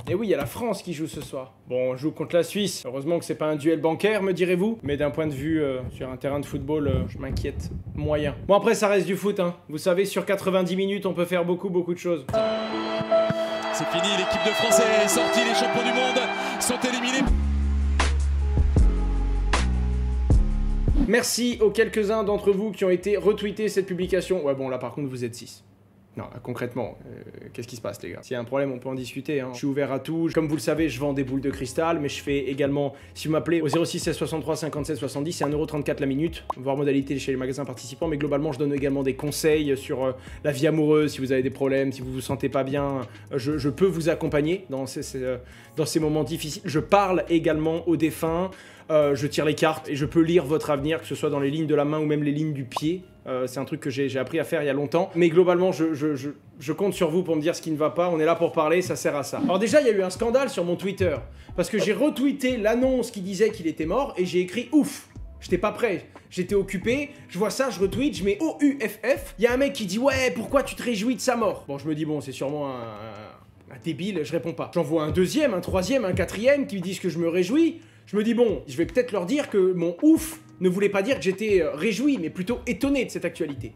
Et oui, il y a la France qui joue ce soir. Bon, on joue contre la Suisse. Heureusement que c'est pas un duel bancaire, me direz-vous. Mais d'un point de vue sur un terrain de football, je m'inquiète moyen. Bon, après, ça reste du foot, hein. Vous savez, sur 90 minutes, on peut faire beaucoup de choses. C'est fini, l'équipe de France est sortie, les champions du monde sont éliminés. Merci aux quelques-uns d'entre vous qui ont été retweetés cette publication. Ouais, bon, là, par contre, vous êtes 6. Non, concrètement, qu'est-ce qui se passe, les gars? S'il y a un problème, on peut en discuter, hein. Je suis ouvert à tout. Comme vous le savez, je vends des boules de cristal, mais je fais également, si vous m'appelez au 06 16 63 57 70, c'est 1,34 € la minute, voire modalité chez les magasins participants, mais globalement, je donne également des conseils sur la vie amoureuse, si vous avez des problèmes, si vous vous sentez pas bien, je peux vous accompagner dans ces moments difficiles. Je parle également aux défunts, je tire les cartes et je peux lire votre avenir, que ce soit dans les lignes de la main ou même les lignes du pied. C'est un truc que j'ai appris à faire il y a longtemps. Mais globalement, je compte sur vous pour me dire ce qui ne va pas. On est là pour parler, ça sert à ça. Alors déjà, il y a eu un scandale sur mon Twitter. Parce que j'ai retweeté l'annonce qui disait qu'il était mort et j'ai écrit ouf. J'étais pas prêt, j'étais occupé, je vois ça, je retweet, je mets OUFF. Il y a un mec qui dit ouais, pourquoi tu te réjouis de sa mort? Bon, je me dis bon, c'est sûrement un débile, je réponds pas. J'en vois un deuxième, un troisième, un quatrième qui me disent que je me réjouis. Je me dis bon, je vais peut-être leur dire que mon ouf ne voulait pas dire que j'étais réjoui, mais plutôt étonné de cette actualité.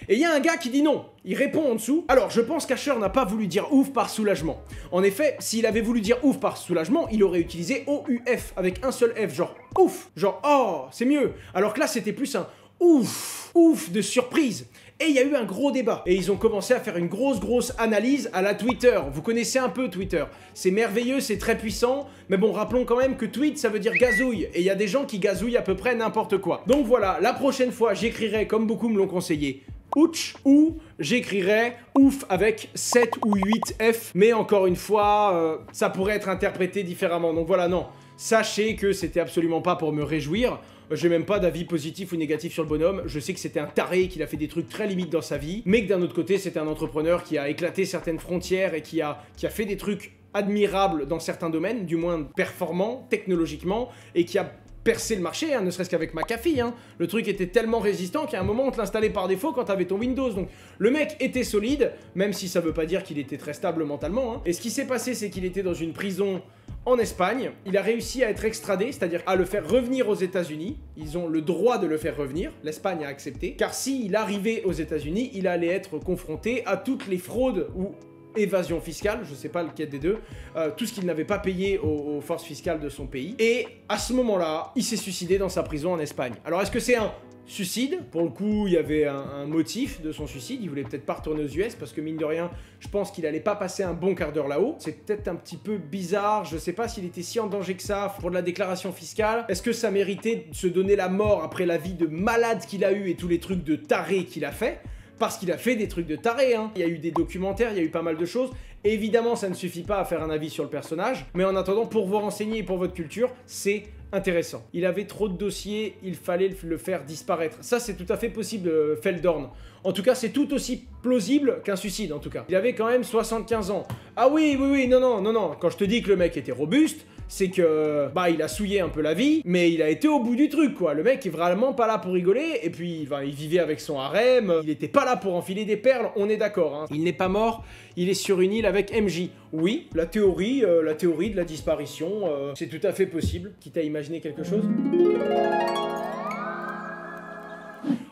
Et il y a un gars qui dit non, il répond en dessous. Alors, je pense qu'Asher n'a pas voulu dire ouf par soulagement. En effet, s'il avait voulu dire ouf par soulagement, il aurait utilisé OUF avec un seul F, genre ouf, genre oh, c'est mieux. Alors que là, c'était plus un ouf de surprise. Et il y a eu un gros débat. Et ils ont commencé à faire une grosse analyse à la Twitter. Vous connaissez un peu Twitter. C'est merveilleux, c'est très puissant. Mais bon, rappelons quand même que tweet, ça veut dire gazouille. Et il y a des gens qui gazouillent à peu près n'importe quoi. Donc voilà, la prochaine fois, j'écrirai, comme beaucoup me l'ont conseillé, ouch, ou j'écrirai ouf avec 7 ou 8 F. Mais encore une fois, ça pourrait être interprété différemment. Donc voilà, non. Sachez que c'était absolument pas pour me réjouir. J'ai même pas d'avis positif ou négatif sur le bonhomme. Je sais que c'était un taré, qu'il a fait des trucs très limites dans sa vie, mais que d'un autre côté, c'était un entrepreneur qui a éclaté certaines frontières et qui a fait des trucs admirables dans certains domaines, du moins performants technologiquement, et qui a percé le marché, hein, ne serait-ce qu'avec McAfee. Hein. Le truc était tellement résistant qu'à un moment, on te l'installait par défaut quand t'avais ton Windows. Donc le mec était solide, même si ça veut pas dire qu'il était très stable mentalement. Hein. Et ce qui s'est passé, c'est qu'il était dans une prison en Espagne. Il a réussi à être extradé, c'est-à-dire à le faire revenir aux États-Unis. Ils ont le droit de le faire revenir. L'Espagne a accepté. Car s'il arrivait aux États-Unis, il allait être confronté à toutes les fraudes ou évasion fiscale, je sais pas lequel des deux, tout ce qu'il n'avait pas payé aux forces fiscales de son pays. Et à ce moment-là, il s'est suicidé dans sa prison en Espagne. Alors est-ce que c'est un suicide? Pour le coup, il y avait un motif de son suicide, il voulait peut-être pas retourner aux US parce que mine de rien, je pense qu'il allait pas passer un bon quart d'heure là-haut. C'est peut-être un petit peu bizarre, je sais pas s'il était si en danger que ça pour de la déclaration fiscale. Est-ce que ça méritait de se donner la mort après la vie de malade qu'il a eu et tous les trucs de taré qu'il a fait? Parce qu'il a fait des trucs de taré, hein. Il y a eu des documentaires, il y a eu pas mal de choses. Évidemment, ça ne suffit pas à faire un avis sur le personnage, mais en attendant, pour vous renseigner et pour votre culture, c'est intéressant. Il avait trop de dossiers, il fallait le faire disparaître. Ça, c'est tout à fait possible, Feldhorn. En tout cas, c'est tout aussi plausible qu'un suicide, en tout cas. Il avait quand même 75 ans. Ah oui, non. Quand je te dis que le mec était robuste, c'est que, bah, il a souillé un peu la vie, mais il a été au bout du truc, quoi. Le mec est vraiment pas là pour rigoler, et puis, il vivait avec son harem, il était pas là pour enfiler des perles, on est d'accord, hein. Il n'est pas mort, il est sur une île avec MJ. Oui, la théorie de la disparition, c'est tout à fait possible, quitte à imaginer quelque chose.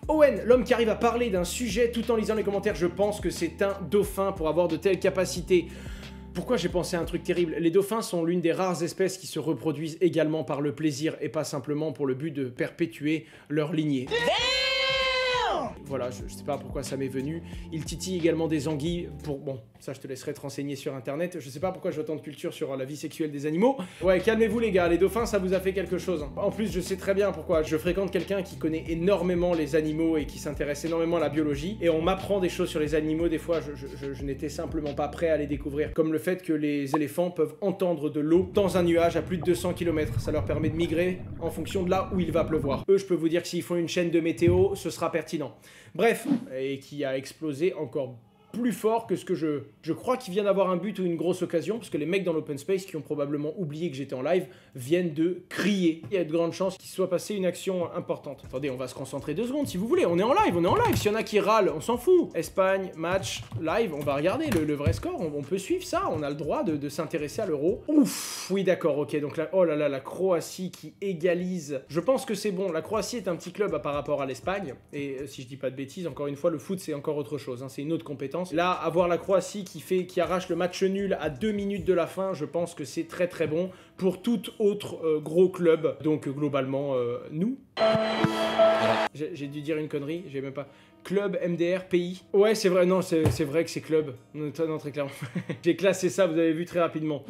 Owen, l'homme qui arrive à parler d'un sujet tout en lisant les commentaires, je pense que c'est un dauphin pour avoir de telles capacités. Pourquoi j'ai pensé à un truc terrible? Les dauphins sont l'une des rares espèces qui se reproduisent également par le plaisir et pas simplement pour le but de perpétuer leur lignée. Voilà, je sais pas pourquoi ça m'est venu. Il titille également des anguilles pour... Bon, ça je te laisserai te renseigner sur internet. Je sais pas pourquoi j'ai autant de culture sur la vie sexuelle des animaux. Ouais, calmez-vous les gars, les dauphins ça vous a fait quelque chose. Hein. En plus, je sais très bien pourquoi. Je fréquente quelqu'un qui connaît énormément les animaux et qui s'intéresse énormément à la biologie. Et on m'apprend des choses sur les animaux, des fois je n'étais simplement pas prêt à les découvrir. Comme le fait que les éléphants peuvent entendre de l'eau dans un nuage à plus de 200 km. Ça leur permet de migrer en fonction de là où il va pleuvoir. Eux, je peux vous dire que s'ils font une chaîne de météo, ce sera pertinent. Bref, et qui a explosé encore plus fort que ce que je crois qu'il vient d'avoir un but ou une grosse occasion, parce que les mecs dans l'open space qui ont probablement oublié que j'étais en live viennent de crier. Il y a de grandes chances qu'il soit passé une action importante. Attendez, on va se concentrer 2 secondes si vous voulez. On est en live, on est en live. S'il y en a qui râlent, on s'en fout. Espagne, match, live, on va regarder le vrai score. On peut suivre ça. On a le droit de s'intéresser à l'euro. Ouf, oui d'accord, ok. Donc là, oh là là, la Croatie qui égalise. Je pense que c'est bon. La Croatie est un petit club par rapport à l'Espagne. Et si je dis pas de bêtises, encore une fois, le foot c'est encore autre chose. Hein. C'est une autre compétence. Là, avoir la Croatie qui arrache le match nul à 2 minutes de la fin, je pense que c'est très très bon pour tout autre gros club. Donc globalement, nous. Voilà. J'ai dû dire une connerie, j'ai même pas. Club, MDR, pays. Ouais, c'est vrai, non, c'est vrai que c'est club. Non, très clairement. J'ai classé ça, vous avez vu très rapidement.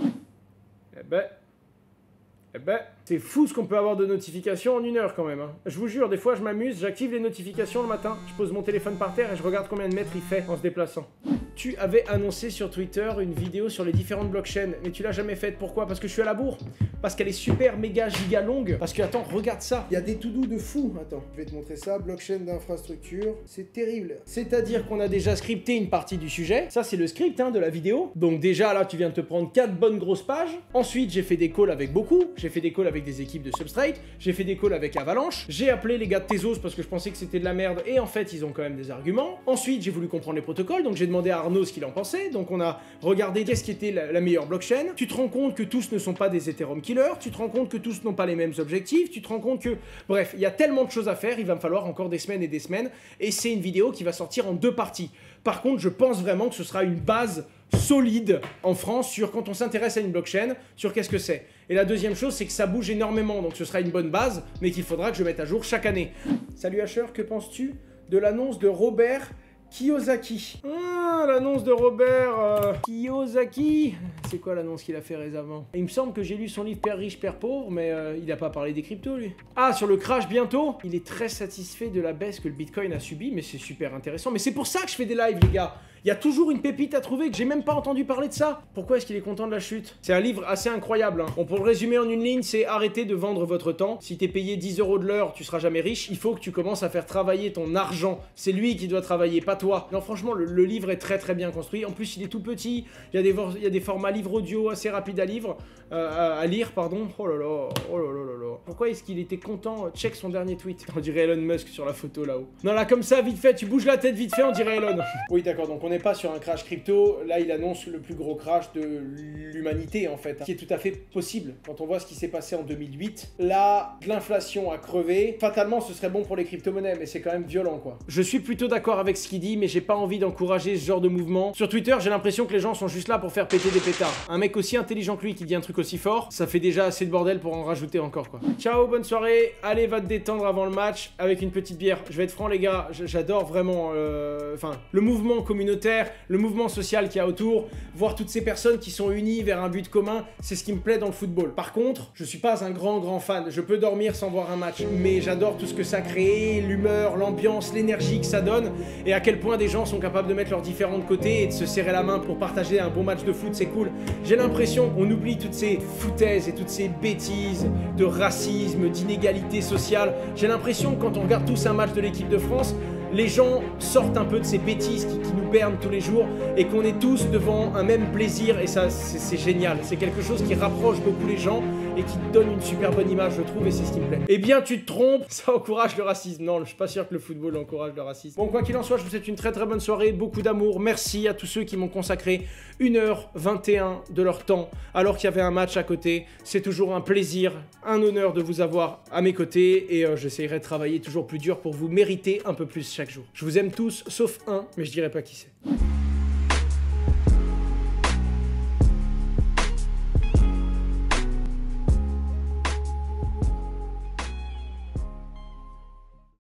Eh ben, c'est fou ce qu'on peut avoir de notifications en 1 heure quand même. Hein. Je vous jure, des fois je m'amuse, j'active les notifications le matin, je pose mon téléphone par terre et je regarde combien de mètres il fait en se déplaçant. Tu avais annoncé sur Twitter une vidéo sur les différentes blockchains, mais tu l'as jamais faite. Pourquoi? Parce que je suis à la bourre. Parce qu'elle est super méga giga longue. Parce que attends, regarde ça. Il y a des to-do de fou. Attends, je vais te montrer ça. Blockchain d'infrastructure. C'est terrible. C'est-à-dire qu'on a déjà scripté une partie du sujet. Ça, c'est le script hein, de la vidéo. Donc déjà, là, tu viens de te prendre 4 bonnes grosses pages. Ensuite, j'ai fait des calls avec beaucoup. J'ai fait des calls avec des équipes de Substrate. J'ai fait des calls avec Avalanche. J'ai appelé les gars de Tezos parce que je pensais que c'était de la merde. Et en fait, ils ont quand même des arguments. Ensuite, j'ai voulu comprendre les protocoles. Donc j'ai demandé à Arnaud ce qu'il en pensait. Donc on a regardé qu'est-ce qui était la meilleure blockchain. Tu te rends compte que tous ne sont pas des Ethereum killers. Tu te rends compte que tous n'ont pas les mêmes objectifs. Tu te rends compte que... Bref, il y a tellement de choses à faire. Il va me falloir encore des semaines et des semaines. Et c'est une vidéo qui va sortir en 2 parties. Par contre, je pense vraiment que ce sera une base solide en France sur quand on s'intéresse à une blockchain, sur qu'est-ce que c'est. Et la deuxième chose, c'est que ça bouge énormément. Donc ce sera une bonne base, mais qu'il faudra que je mette à jour chaque année. Salut Asher, que penses-tu de l'annonce de Robert Kiyosaki? Ah, l'annonce de Robert Kiyosaki. C'est quoi l'annonce qu'il a fait récemment? Il me semble que j'ai lu son livre Père riche, Père pauvre, mais il n'a pas parlé des cryptos, lui. Ah, sur le crash bientôt? Il est très satisfait de la baisse que le Bitcoin a subi, mais c'est super intéressant. Mais c'est pour ça que je fais des lives, les gars. Il y a toujours une pépite à trouver que j'ai même pas entendu parler de ça. Pourquoi est-ce qu'il est content de la chute? C'est un livre assez incroyable. Hein. Bon, pour le résumer en une ligne, c'est arrêter de vendre votre temps. Si t'es payé 10 € de l'heure, tu seras jamais riche. Il faut que tu commences à faire travailler ton argent. C'est lui qui doit travailler, pas toi. Non, franchement, le livre est très très bien construit. En plus, il est tout petit. Il y a des formats livre audio assez rapides à lire, pardon. Oh là là, oh là là là là. Pourquoi est-ce qu'il était content? Check son dernier tweet. On dirait Elon Musk sur la photo là-haut. Non, là, comme ça, vite fait, tu bouges la tête vite fait, on dirait Elon. Oui, d'accord, donc on n'est pas sur un crash crypto. Là, il annonce le plus gros crash de l'humanité, en fait. Qui est tout à fait possible quand on voit ce qui s'est passé en 2008. Là, l'inflation a crevé. Fatalement, ce serait bon pour les crypto-monnaies, mais c'est quand même violent, quoi. Je suis plutôt d'accord avec ce qu'il dit, mais j'ai pas envie d'encourager ce genre de mouvement. Sur Twitter, j'ai l'impression que les gens sont juste là pour faire péter des pétards. Un mec aussi intelligent que lui qui dit un truc aussi fort, ça fait déjà assez de bordel pour en rajouter encore, quoi. Ciao, bonne soirée. Allez, va te détendre avant le match avec une petite bière. Je vais être franc, les gars, j'adore vraiment le mouvement communautaire, le mouvement social qu'il y a autour, voir toutes ces personnes qui sont unies vers un but commun, c'est ce qui me plaît dans le football. Par contre, je suis pas un grand fan. Je peux dormir sans voir un match, mais j'adore tout ce que ça crée, l'humeur, l'ambiance, l'énergie que ça donne, et à quel point des gens sont capables de mettre leurs différends de côté et de se serrer la main pour partager un bon match de foot, c'est cool. J'ai l'impression qu'on oublie toutes ces foutaises et toutes ces bêtises de racisme, d'inégalité sociale. J'ai l'impression que quand on regarde tous un match de l'équipe de France, les gens sortent un peu de ces bêtises qui nous bernent tous les jours et qu'on est tous devant un même plaisir, et ça c'est génial, c'est quelque chose qui rapproche beaucoup les gens et qui donne une super bonne image, je trouve, et c'est ce qui me plaît. Eh bien tu te trompes, ça encourage le racisme. Non, je suis pas sûr que le football encourage le racisme. Bon, quoi qu'il en soit, je vous souhaite une très très bonne soirée, beaucoup d'amour, merci à tous ceux qui m'ont consacré 1h21 de leur temps alors qu'il y avait un match à côté. C'est toujours un plaisir, un honneur de vous avoir à mes côtés, et j'essaierai de travailler toujours plus dur pour vous mériter un peu plus chaque jour. Je vous aime tous, sauf un, mais je dirai pas qui c'est.